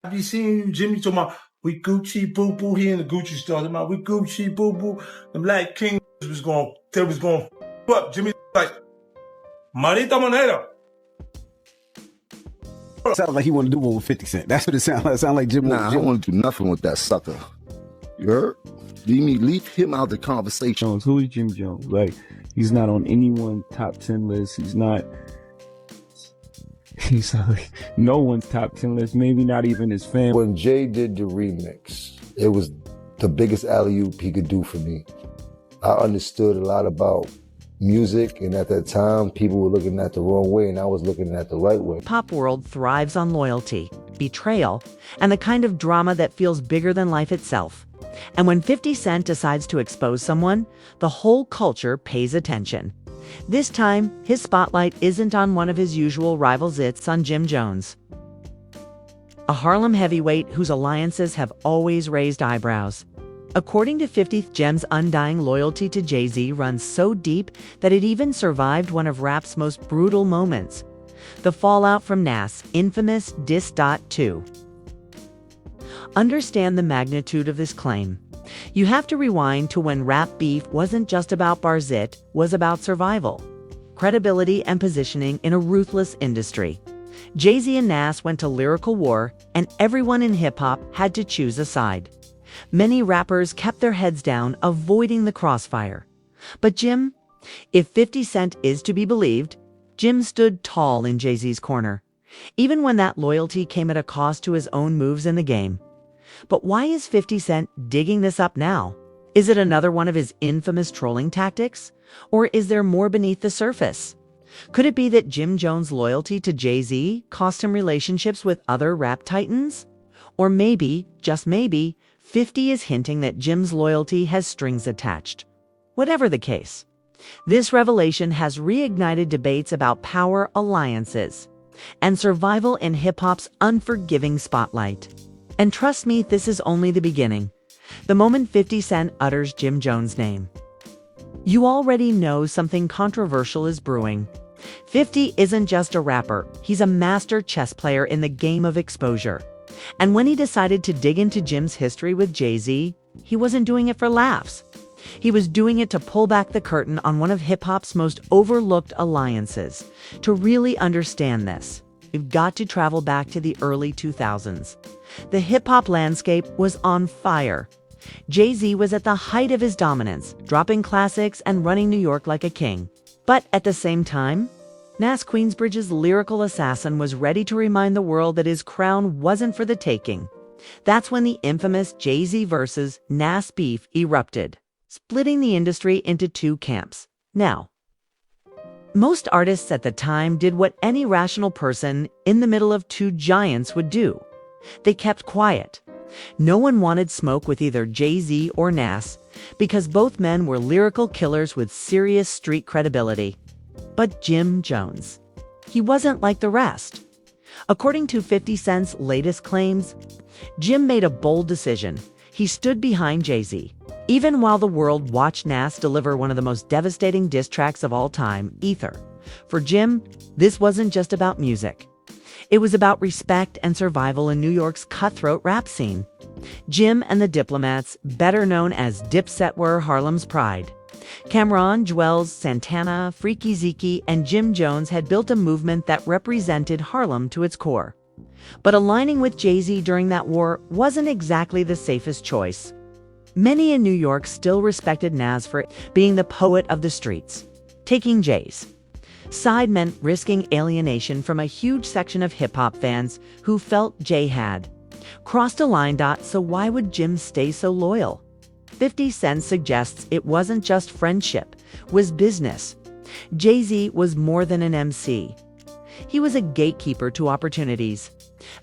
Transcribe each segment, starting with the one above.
Have you seen Jimmy talking about we Gucci boo boo? He in the Gucci store talking about we Gucci boo boo. The Black King was going fuck Jimmy like Marita Moneda. Sounds like he want to do one with 50 Cent. That's what it sounds like. It sounds like Jim. Nah, I don't want to do nothing with that sucker. You heard? Leave him out of the conversation. Jones, who is Jim Jones? Like, he's not on anyone's top 10 list. He's like no one's top 10 list, maybe not even his family. When Jay did the remix, it was the biggest alley-oop he could do for me. I understood a lot about music, and at that time, people were looking at the wrong way, and I was looking at the right way. Pop world thrives on loyalty, betrayal, and the kind of drama that feels bigger than life itself. And when 50 Cent decides to expose someone, the whole culture pays attention. This time, his spotlight isn't on one of his usual rivals, it's on Jim Jones, a Harlem heavyweight whose alliances have always raised eyebrows. According to 50, Jim's undying loyalty to Jay-Z runs so deep that it even survived one of rap's most brutal moments, the fallout from Nas' infamous Diss. 2. Understand the magnitude of this claim. You have to rewind to when rap beef wasn't just about bars, it was about survival, credibility, and positioning in a ruthless industry. Jay-Z and Nas went to lyrical war, and everyone in hip-hop had to choose a side. Many rappers kept their heads down, avoiding the crossfire. But Jim, if 50 Cent is to be believed, Jim stood tall in Jay-Z's corner, even when that loyalty came at a cost to his own moves in the game. But why is 50 Cent digging this up now? Is it another one of his infamous trolling tactics? Or is there more beneath the surface? Could it be that Jim Jones' loyalty to Jay-Z cost him relationships with other rap titans? Or maybe, just maybe, 50 is hinting that Jim's loyalty has strings attached. Whatever the case, this revelation has reignited debates about power, alliances, and survival in hip-hop's unforgiving spotlight. And trust me, this is only the beginning. The moment 50 Cent utters Jim Jones' name, you already know something controversial is brewing. 50 isn't just a rapper, he's a master chess player in the game of exposure. And when he decided to dig into Jim's history with Jay-Z, he wasn't doing it for laughs. He was doing it to pull back the curtain on one of hip-hop's most overlooked alliances. To really understand this, we've got to travel back to the early 2000s. The hip-hop landscape was on fire. Jay-Z was at the height of his dominance, dropping classics and running New York like a king. But at the same time, Nas Queensbridge's lyrical assassin was ready to remind the world that his crown wasn't for the taking. That's when the infamous Jay-Z versus Nas beef erupted, splitting the industry into two camps. Now, most artists at the time did what any rational person in the middle of two giants would do. They kept quiet. No one wanted smoke with either Jay-Z or Nas because both men were lyrical killers with serious street credibility. But Jim Jones, he wasn't like the rest. According to 50 Cent's latest claims, Jim made a bold decision. He stood behind Jay-Z, even while the world watched Nas deliver one of the most devastating diss tracks of all time, Ether. For Jim, this wasn't just about music. It was about respect and survival in New York's cutthroat rap scene. Jim and the Diplomats, better known as Dipset, were Harlem's pride. Cameron, Juelz, Santana, Freaky Zeke, and Jim Jones had built a movement that represented Harlem to its core. But aligning with Jay-Z during that war wasn't exactly the safest choice. Many in New York still respected Nas for being the poet of the streets. Taking Jay's side meant risking alienation from a huge section of hip-hop fans who felt Jay had crossed a line. So why would Jim stay so loyal? 50 Cent suggests it wasn't just friendship, it was business. Jay-Z was more than an MC. He was a gatekeeper to opportunities.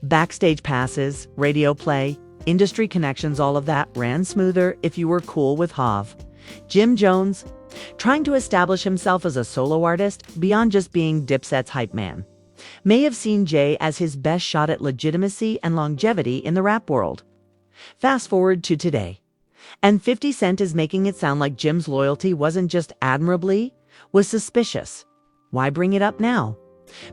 Backstage passes, radio play, industry connections, all of that ran smoother if you were cool with Hav. Jim Jones, trying to establish himself as a solo artist beyond just being Dipset's hype man, may have seen Jay as his best shot at legitimacy and longevity in the rap world. Fast forward to today, and 50 Cent is making it sound like Jim's loyalty wasn't just admirably, was suspicious. Why bring it up now?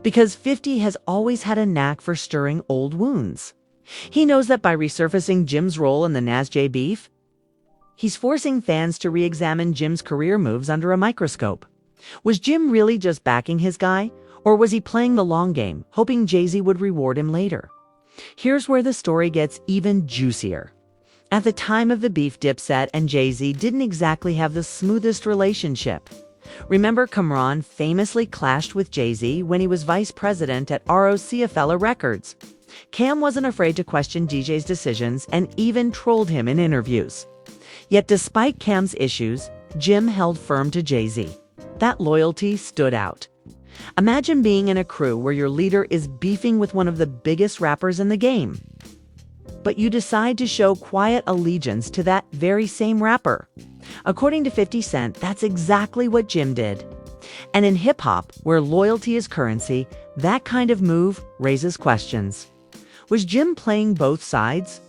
Because 50 has always had a knack for stirring old wounds. He knows that by resurfacing Jim's role in the Nas-J beef, he's forcing fans to re-examine Jim's career moves under a microscope. Was Jim really just backing his guy, or was he playing the long game, hoping Jay-Z would reward him later? Here's where the story gets even juicier. At the time of the beef, Dipset and Jay-Z didn't exactly have the smoothest relationship. Remember, Cam'ron famously clashed with Jay-Z when he was vice president at Rockefeller Records. Cam wasn't afraid to question DJ's decisions and even trolled him in interviews. Yet despite Cam's issues, Jim held firm to Jay-Z. That loyalty stood out. Imagine being in a crew where your leader is beefing with one of the biggest rappers in the game, but you decide to show quiet allegiance to that very same rapper. According to 50 Cent, that's exactly what Jim did. And in hip-hop, where loyalty is currency, that kind of move raises questions. Was Jim playing both sides?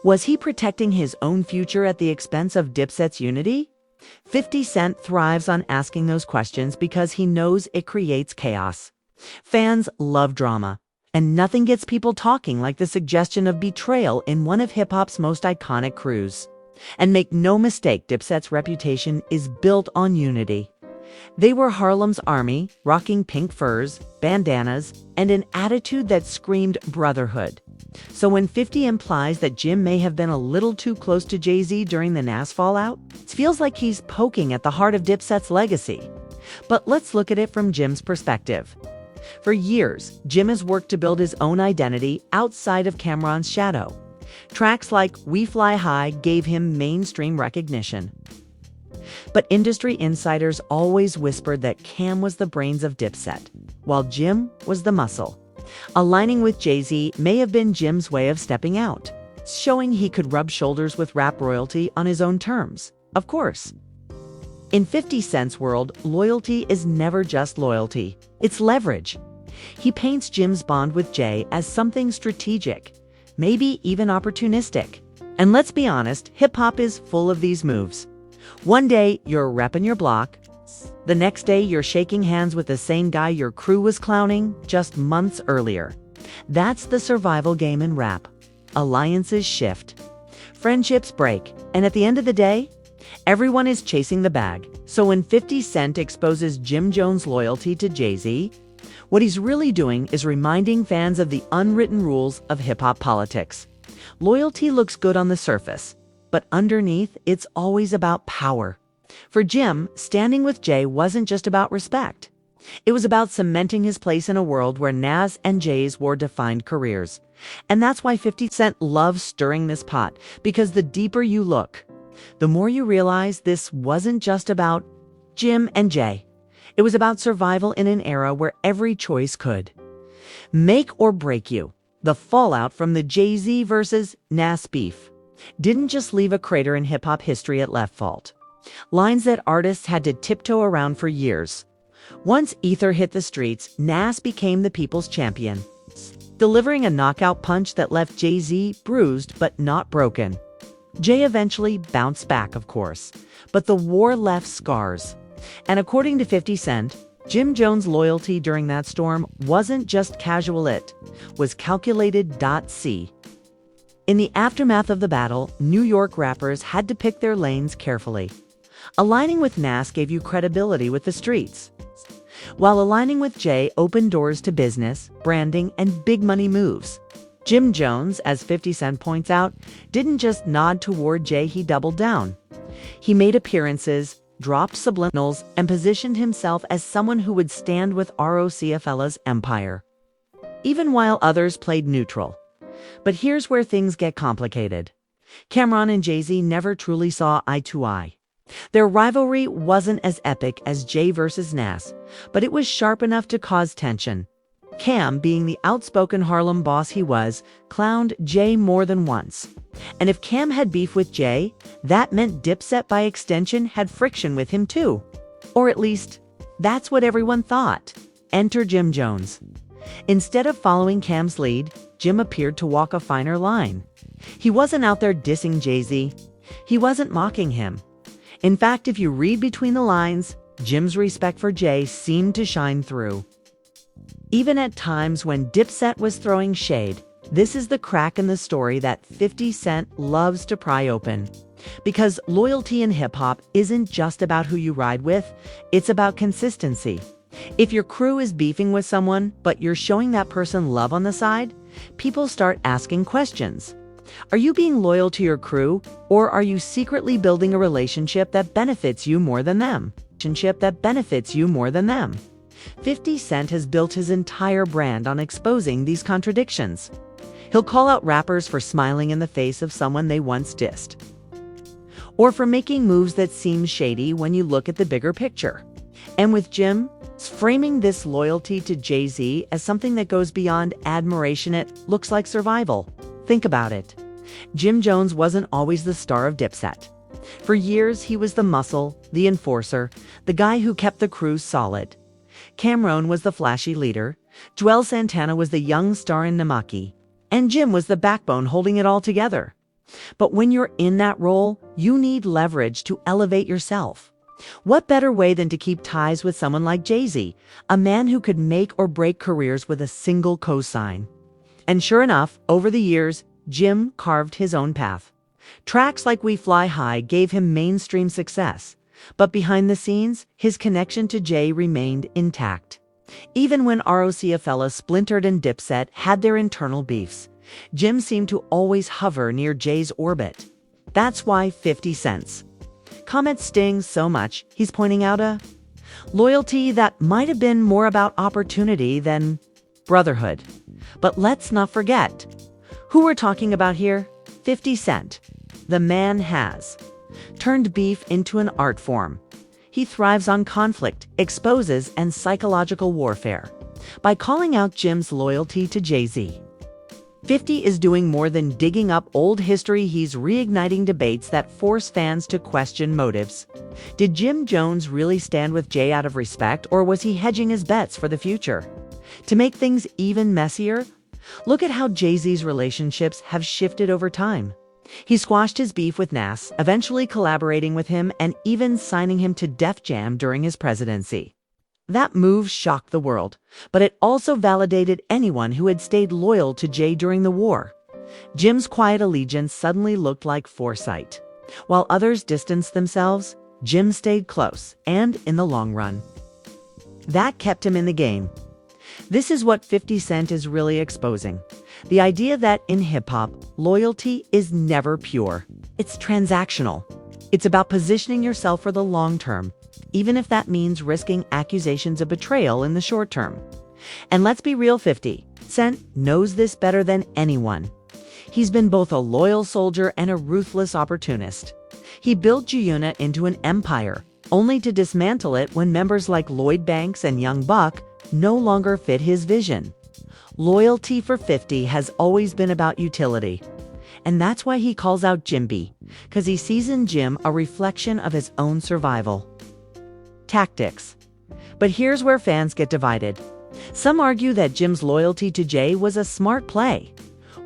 Was he protecting his own future at the expense of Dipset's unity? 50 Cent thrives on asking those questions because he knows it creates chaos. Fans love drama, and nothing gets people talking like the suggestion of betrayal in one of hip-hop's most iconic crews. And make no mistake, Dipset's reputation is built on unity. They were Harlem's army, rocking pink furs, bandanas, and an attitude that screamed brotherhood. So when 50 implies that Jim may have been a little too close to Jay-Z during the Nas fallout, it feels like he's poking at the heart of Dipset's legacy. But let's look at it from Jim's perspective. For years, Jim has worked to build his own identity outside of Cam'ron's shadow. Tracks like We Fly High gave him mainstream recognition. But industry insiders always whispered that Cam was the brains of Dipset, while Jim was the muscle. Aligning with Jay-Z may have been Jim's way of stepping out, showing he could rub shoulders with rap royalty on his own terms, of course. In 50 Cent's world, loyalty is never just loyalty, it's leverage. He paints Jim's bond with Jay as something strategic, maybe even opportunistic. And let's be honest, hip-hop is full of these moves. One day, you're repping your block. The next day, you're shaking hands with the same guy your crew was clowning just months earlier. That's the survival game in rap. Alliances shift. Friendships break. And at the end of the day, everyone is chasing the bag. So when 50 Cent exposes Jim Jones' loyalty to Jay-Z, what he's really doing is reminding fans of the unwritten rules of hip-hop politics. Loyalty looks good on the surface, but underneath, it's always about power. For Jim, standing with Jay wasn't just about respect. It was about cementing his place in a world where Nas and Jay's wore defined careers. And that's why 50 Cent loves stirring this pot, because the deeper you look, the more you realize this wasn't just about Jim and Jay. It was about survival in an era where every choice could make or break you. The fallout from the Jay-Z versus Nas beef didn't just leave a crater in hip-hop history, it left fault lines that artists had to tiptoe around for years. Once ether hit the streets, Nas became the people's champion, delivering a knockout punch that left Jay-Z bruised but not broken. Jay eventually bounced back, of course, but the war left scars. And according to 50 Cent, Jim Jones' loyalty during that storm wasn't just casual, it was calculated. C. In the aftermath of the battle, New York rappers had to pick their lanes carefully. Aligning with Nas gave you credibility with the streets, while aligning with Jay opened doors to business, branding, and big money moves. Jim Jones, as 50 Cent points out, didn't just nod toward Jay, he doubled down. He made appearances, dropped subliminals, and positioned himself as someone who would stand with Rockefeller's empire, even while others played neutral. But here's where things get complicated. Cam'ron and Jay-Z never truly saw eye to eye. Their rivalry wasn't as epic as Jay versus Nas, but it was sharp enough to cause tension. Cam, being the outspoken Harlem boss he was, clowned Jay more than once. And if Cam had beef with Jay, that meant Dipset by extension had friction with him too. Or at least, that's what everyone thought. Enter Jim Jones. Instead of following Cam's lead, Jim appeared to walk a finer line. He wasn't out there dissing Jay-Z. He wasn't mocking him. In fact, if you read between the lines, Jim's respect for Jay seemed to shine through. Even at times when Dipset was throwing shade, This is the crack in the story that 50 Cent loves to pry open. Because loyalty in hip-hop isn't just about who you ride with, it's about consistency. If your crew is beefing with someone, but you're showing that person love on the side, people start asking questions. Are you being loyal to your crew, or are you secretly building a relationship that benefits you more than them? 50 Cent has built his entire brand on exposing these contradictions. He'll call out rappers for smiling in the face of someone they once dissed, or for making moves that seem shady when you look at the bigger picture. And with Jim, framing this loyalty to Jay-Z as something that goes beyond admiration, it looks like survival. Think about it. Jim Jones wasn't always the star of Dipset. For years, he was the muscle, the enforcer, the guy who kept the crew solid. Cam'ron was the flashy leader, Joel Santana was the young star in Namaki, and Jim was the backbone holding it all together. But when you're in that role, you need leverage to elevate yourself. What better way than to keep ties with someone like Jay-Z, a man who could make or break careers with a single cosign? And sure enough, over the years, Jim carved his own path. Tracks like We Fly High gave him mainstream success, but behind the scenes, his connection to Jay remained intact. Even when ROC-A-Fella splintered and Dipset had their internal beefs, Jim seemed to always hover near Jay's orbit. That's why 50 Cent's comment stings so much. He's pointing out a loyalty that might have been more about opportunity than brotherhood. But let's not forget who we're talking about here. 50 Cent. The man has turned beef into an art form. He thrives on conflict, exposes, and psychological warfare. By calling out Jim's loyalty to Jay-Z, 50 is doing more than digging up old history. He's reigniting debates that force fans to question motives. Did Jim Jones really stand with Jay out of respect, or was he hedging his bets for the future? To make things even messier, look at how Jay-Z's relationships have shifted over time. He squashed his beef with Nas, eventually collaborating with him and even signing him to Def Jam during his presidency. That move shocked the world, but it also validated anyone who had stayed loyal to Jay during the war. Jim's quiet allegiance suddenly looked like foresight. While others distanced themselves, Jim stayed close, and in the long run, that kept him in the game. This is what 50 Cent is really exposing. The idea that in hip-hop, loyalty is never pure. It's transactional. It's about positioning yourself for the long term, even if that means risking accusations of betrayal in the short term. And let's be real, 50 Cent knows this better than anyone. He's been both a loyal soldier and a ruthless opportunist. He built G-Unit into an empire, only to dismantle it when members like Lloyd Banks and Young Buck no longer fit his vision. Loyalty for 50 has always been about utility. And that's why he calls out Jimby, because he sees in Jim a reflection of his own survival. Tactics. But here's where fans get divided. Some argue that Jim's loyalty to Jay was a smart play.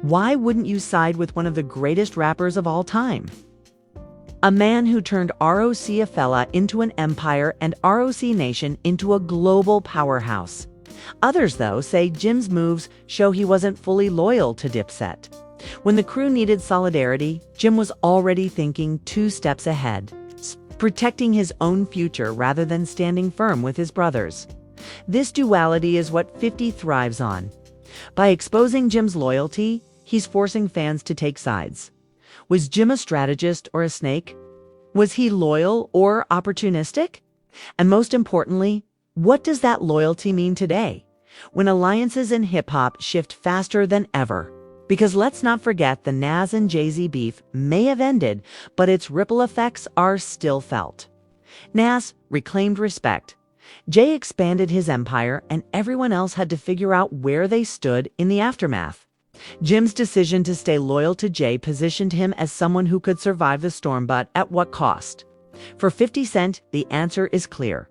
Why wouldn't you side with one of the greatest rappers of all time? A man who turned ROC-A-Fella into an empire and ROC Nation into a global powerhouse. Others, though, say Jim's moves show he wasn't fully loyal to Dipset. When the crew needed solidarity, Jim was already thinking 2 steps ahead, protecting his own future rather than standing firm with his brothers. This duality is what 50 thrives on. By exposing Jim's loyalty, he's forcing fans to take sides. Was Jim a strategist or a snake? Was he loyal or opportunistic? And most importantly, what does that loyalty mean today, when alliances in hip-hop shift faster than ever? Because let's not forget, the Nas and Jay-Z beef may have ended, but its ripple effects are still felt. Nas reclaimed respect. Jay expanded his empire, and everyone else had to figure out where they stood in the aftermath. Jim's decision to stay loyal to Jay positioned him as someone who could survive the storm, but at what cost? For 50 Cent, the answer is clear.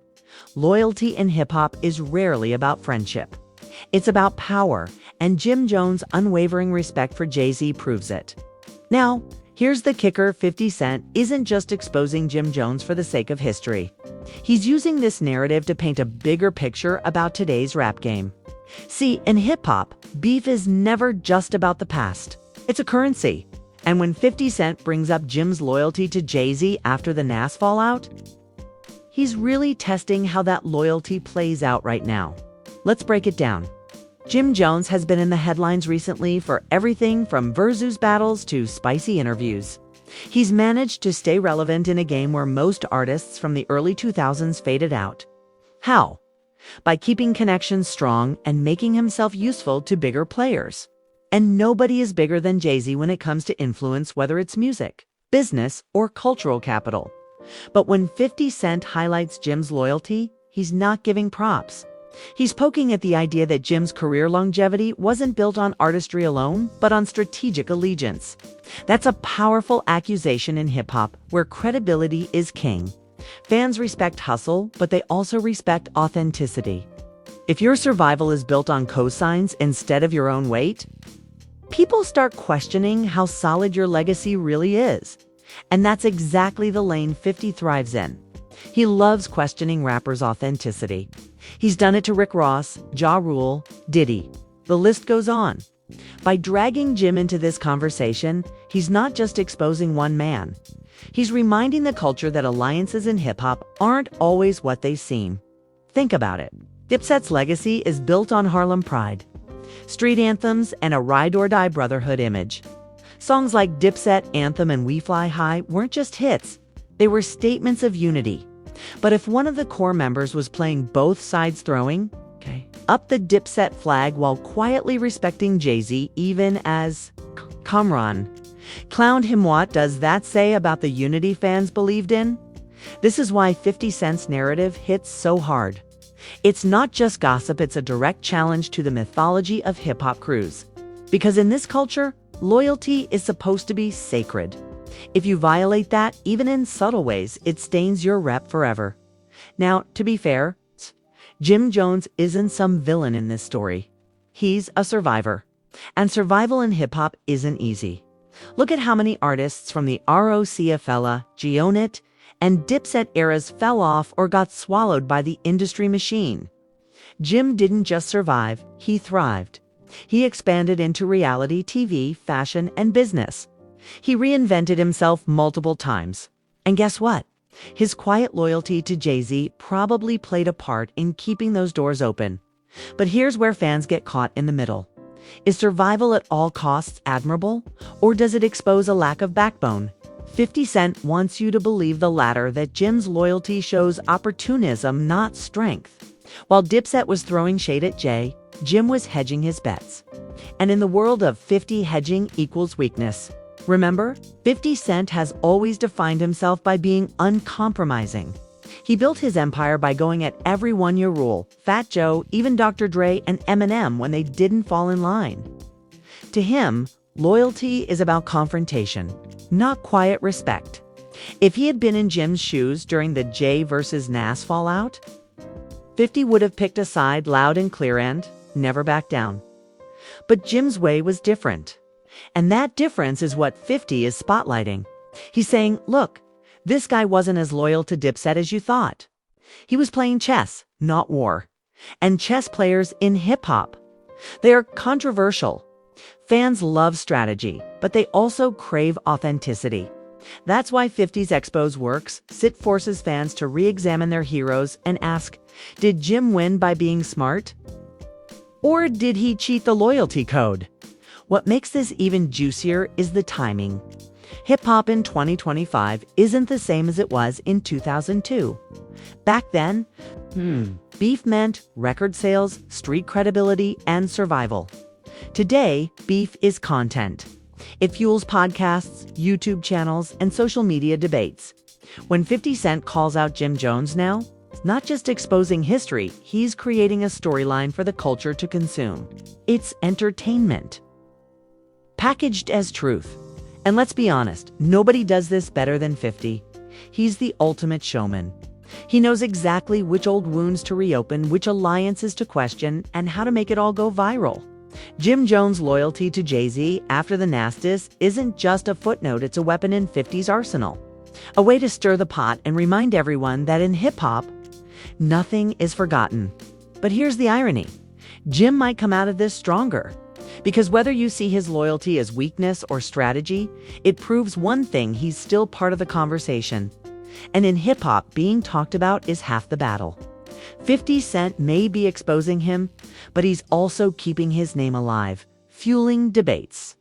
Loyalty in hip-hop is rarely about friendship. It's about power, and Jim Jones' unwavering respect for Jay-Z proves it. Now, here's the kicker: 50 Cent isn't just exposing Jim Jones for the sake of history. He's using this narrative to paint a bigger picture about today's rap game. See, in hip-hop, beef is never just about the past. It's a currency. And when 50 Cent brings up Jim's loyalty to Jay-Z after the Nas fallout, he's really testing how that loyalty plays out right now. Let's break it down. Jim Jones has been in the headlines recently for everything from versus battles to spicy interviews. He's managed to stay relevant in a game where most artists from the early 2000s faded out. How? By keeping connections strong and making himself useful to bigger players. And nobody is bigger than Jay-Z when it comes to influence, whether it's music, business, or cultural capital. But when 50 Cent highlights Jim's loyalty, he's not giving props. He's poking at the idea that Jim's career longevity wasn't built on artistry alone, but on strategic allegiance. That's a powerful accusation in hip-hop, where credibility is king. Fans respect hustle, but they also respect authenticity. If your survival is built on cosigns instead of your own weight, people start questioning how solid your legacy really is. And that's exactly the lane 50 thrives in. He loves questioning rappers' authenticity. He's done it to Rick Ross, Ja Rule, Diddy. The list goes on. By dragging Jim into this conversation, he's not just exposing one man. He's reminding the culture that alliances in hip-hop aren't always what they seem. Think about it. Dipset's legacy is built on Harlem pride, street anthems, and a ride-or-die brotherhood image. Songs like Dipset, Anthem, and We Fly High weren't just hits. They were statements of unity. But if one of the core members was playing both sides throwing, up the Dipset flag while quietly respecting Jay-Z even as Kamran, clowned him, what does that say about the unity fans believed in? This is why 50 Cent's narrative hits so hard. It's not just gossip, it's a direct challenge to the mythology of hip-hop crews. Because in this culture, loyalty is supposed to be sacred. If you violate that, even in subtle ways, it stains your rep forever. Now, to be fair, Jim Jones isn't some villain in this story. He's a survivor. And survival in hip-hop isn't easy. Look at how many artists from the Rockefeller, G-Unit, and Dipset eras fell off or got swallowed by the industry machine. Jim didn't just survive, he thrived. He expanded into reality TV, fashion, and business. He reinvented himself multiple times. And guess what? His quiet loyalty to Jay-Z probably played a part in keeping those doors open. But here's where fans get caught in the middle. Is survival at all costs admirable, or does it expose a lack of backbone? 50 Cent wants you to believe the latter, that Jim's loyalty shows opportunism, not strength. While Dipset was throwing shade at Jay, Jim was hedging his bets. And in the world of 50, hedging equals weakness. Remember, 50 Cent has always defined himself by being uncompromising. He built his empire by going at every one-year rule, Fat Joe, even Dr. Dre and Eminem when they didn't fall in line. To him, loyalty is about confrontation, not quiet respect. If he had been in Jim's shoes during the Jay versus Nas fallout, 50 would have picked a side loud and clear and never backed down. But Jim's way was different. And that difference is what 50 is spotlighting. He's saying, look, this guy wasn't as loyal to Dipset as you thought. He was playing chess, not war. And chess players in hip-hop, they are controversial. Fans love strategy, but they also crave authenticity. That's why 50's Expos works. It forces fans to re-examine their heroes and ask, did Jim win by being smart? Or did he cheat the loyalty code? What makes this even juicier is the timing. Hip-hop in 2025 isn't the same as it was in 2002. Back then, beef meant record sales, street credibility, and survival. Today, beef is content. It fuels podcasts, YouTube channels, and social media debates. When 50 Cent calls out Jim Jones now, it's not just exposing history, he's creating a storyline for the culture to consume. It's entertainment, packaged as truth. And let's be honest, nobody does this better than 50. He's the ultimate showman. He knows exactly which old wounds to reopen, which alliances to question, and how to make it all go viral. Jim Jones' loyalty to Jay-Z after the Nastis isn't just a footnote, it's a weapon in 50's arsenal. A way to stir the pot and remind everyone that in hip-hop, nothing is forgotten. But here's the irony. Jim might come out of this stronger. Because whether you see his loyalty as weakness or strategy, it proves one thing: he's still part of the conversation. And in hip-hop, being talked about is half the battle. 50 Cent may be exposing him, but he's also keeping his name alive, fueling debates,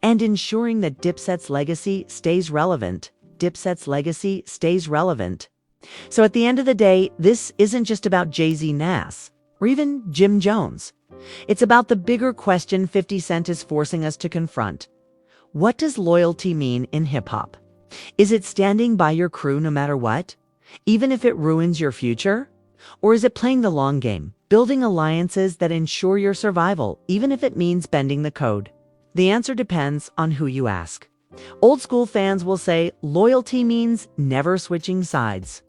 and ensuring that Dipset's legacy stays relevant. Dipset's legacy stays relevant. So at the end of the day, this isn't just about Jay-Z, Nas, or even Jim Jones. It's about the bigger question 50 Cent is forcing us to confront. What does loyalty mean in hip-hop? Is it standing by your crew no matter what, even if it ruins your future? Or is it playing the long game, building alliances that ensure your survival, even if it means bending the code? The answer depends on who you ask. Old school fans will say loyalty means never switching sides.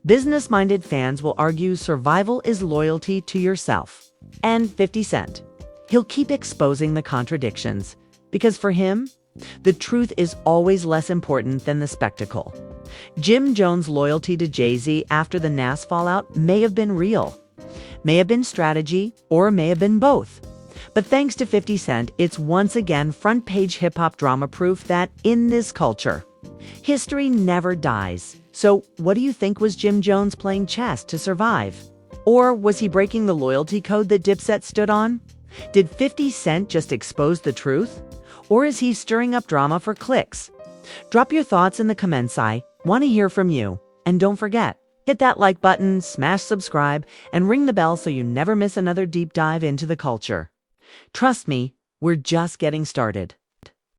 Business-minded fans will argue survival is loyalty to yourself. And 50 Cent, he'll keep exposing the contradictions, because for him, the truth is always less important than the spectacle. Jim Jones' loyalty to Jay-Z after the Nas fallout may have been real, may have been strategy, or may have been both. But thanks to 50 Cent, it's once again front-page hip-hop drama proof that in this culture, history never dies. So what do you think? Was Jim Jones playing chess to survive? Or was he breaking the loyalty code that Dipset stood on? Did 50 Cent just expose the truth? Or is he stirring up drama for clicks? Drop your thoughts in the comments. I want to hear from you. And don't forget, hit that like button, smash subscribe, and ring the bell so you never miss another deep dive into the culture. Trust me, we're just getting started.